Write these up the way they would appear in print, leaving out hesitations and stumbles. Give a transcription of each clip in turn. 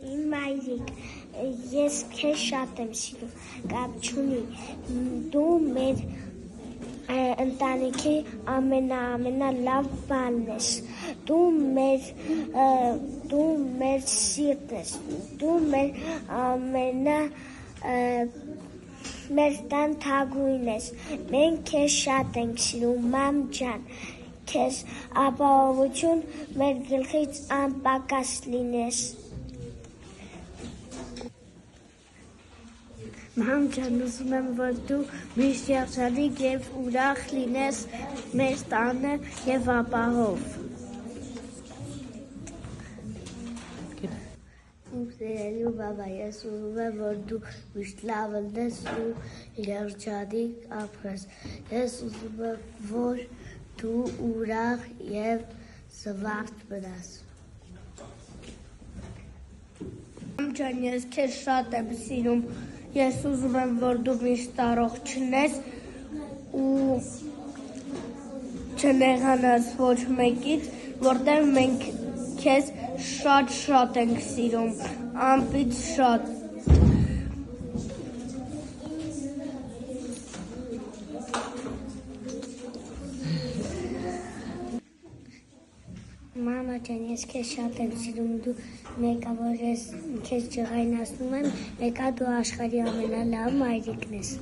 Իմ մայրիկ, ես քեզ շատ եմ սիրում, կապ չունի, դու մեր ընտանիքի ամենալավ բանն ես, դու մեր սիրտն ես, դու մեր տան թագուհին ես, մենք քեզ շատ ենք սիրում, մամ ջան, քեզ ապահովություն մեր գլխից անպակաս լինես։ Մամ ջան, ուզում եմ, որ դու միշտ երջանիկ և ուրախ լինես մեր տանը և ապահով։ Իմ սիրելի բաբա, ես ուզում եմ, որ դու միշտ լավ լինես ու երջանիկ ապրես։ Ես ուզում եմ, որ դու ուրախ և զվարթ մնաս։ Մամ ջան, ես քեզ շատ եմ սիրում։ Ես ուզում եմ, որ դու միշտ առողջանես ու չնեղանաս ոչ մեկից, որտեղ մենք քեզ շատ ենք սիրում, անպից շատ։ Մամա ջան, ես քեզ շատ եմ սիրում, դու մեկա, որ ես քեզ ջղայնացնում եմ, մեկա դու աշխարհի ամենալավ մայրիկն ես։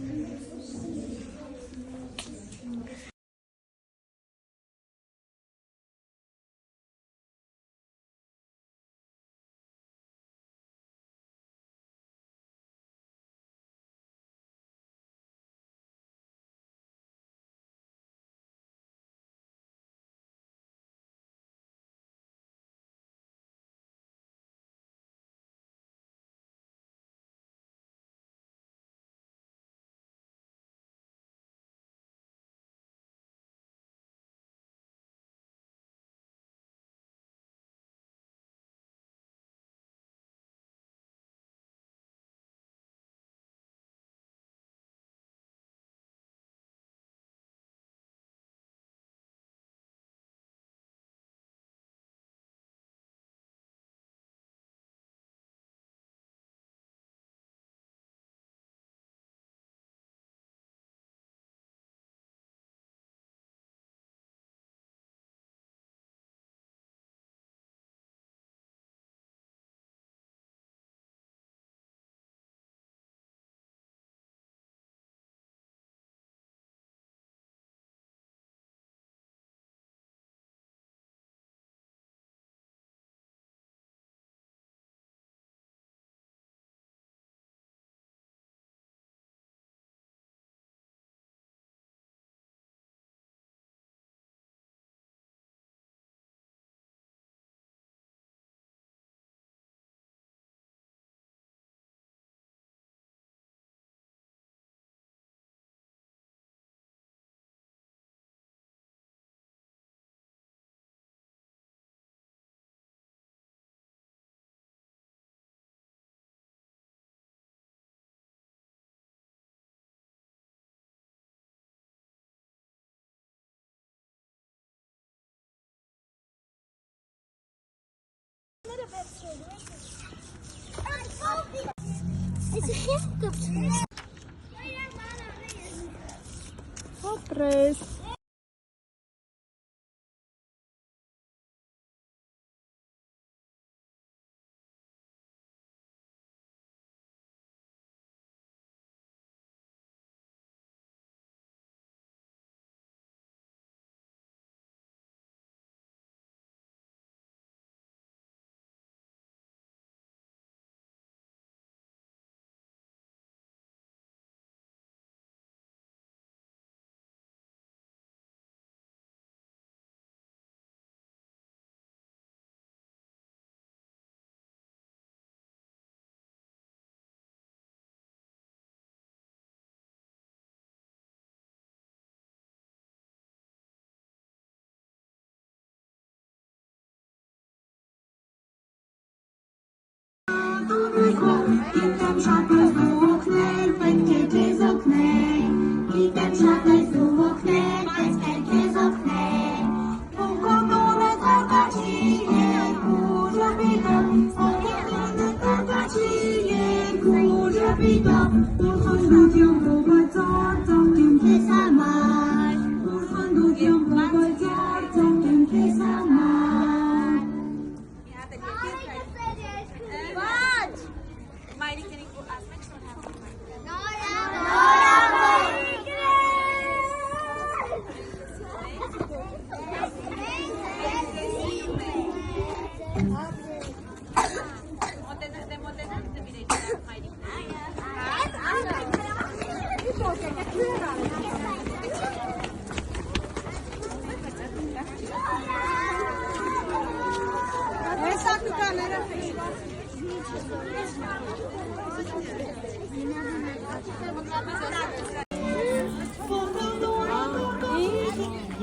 Surprise!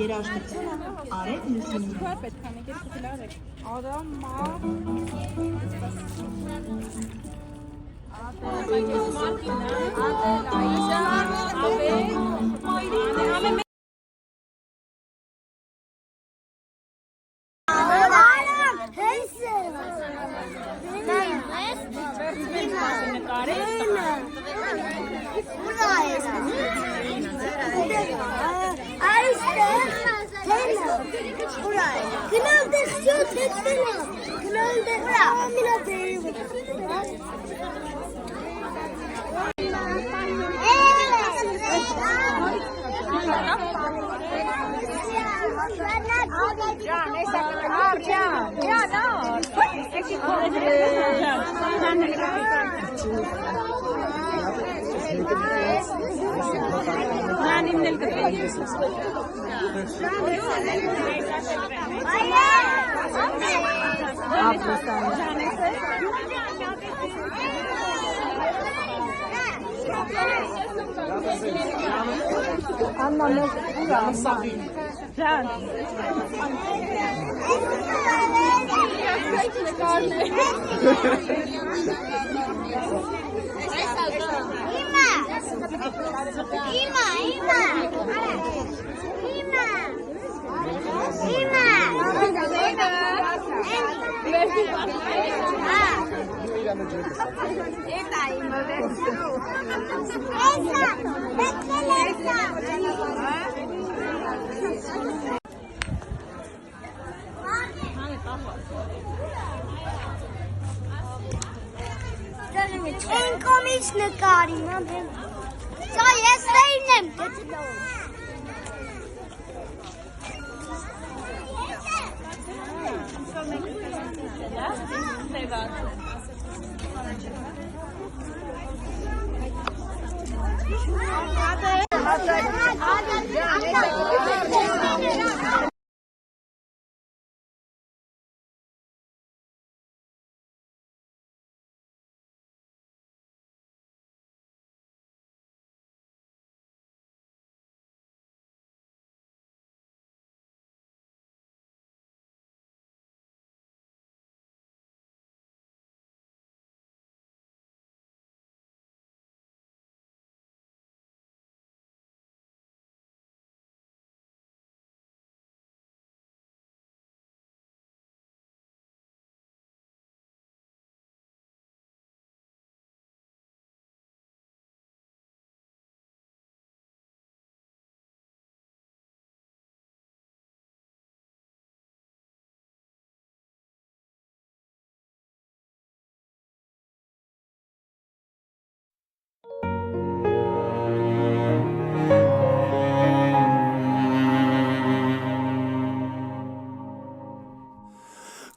Երաժշտությունը արեք նույնիսկ պետք է նկեր խլարեք արամա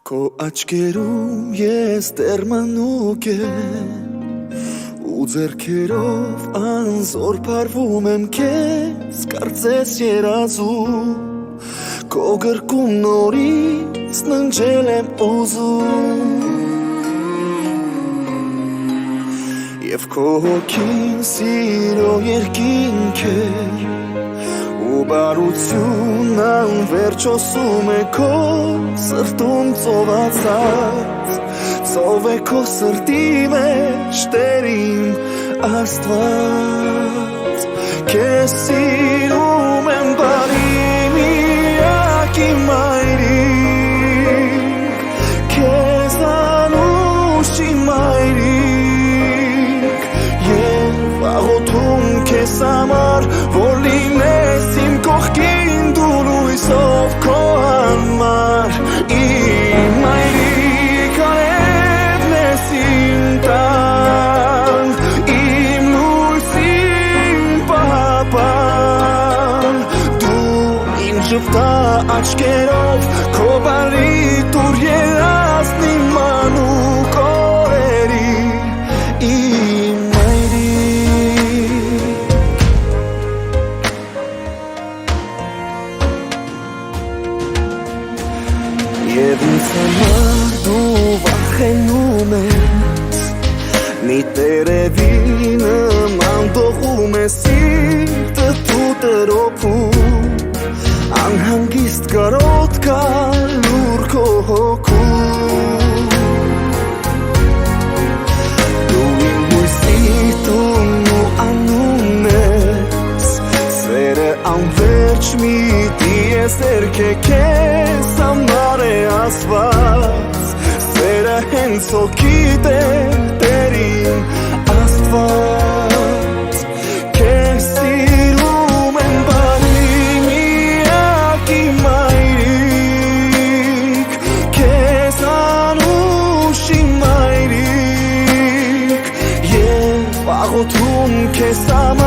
Քո աչքերում ես դեռ մանուկ եմ ու ձեռքերով անզոր փարվում եմ քեզ կարծես երազու քո գրկում նորից ննջել եմ ուզում Եվ քո հոգին սիրո երկինք է ու բարություն անվերջ ոսում է քո սրտում ծովացած ծով է քո սրտի մեջ Տերիմ Աստված քեզ սիրում եմ բարի միակ իմ մայրիկ քեզ անուշ իմ մայրիկ աչքերով քո բարի տուր երազն իմ մանուկ օրերի իմ մայրիկ Եվ ինձ համար դու վախենում ես Մի տերևի նման դողում ես սիրտը դու տրոփում Անհանգիստ կարոտ կա լուր քո հոգում Դու իմ հույսի տունն ու անունն ես Սերը անվերջ մի դիես երգե քեզ համար է ասված Սերը հենց հոգիդ է Տերին Աստված Քեզ սիրում եմ բարի միակի մայրիկ Քեզ անուշի մայրիկ Եվ աղոթում քեզ համար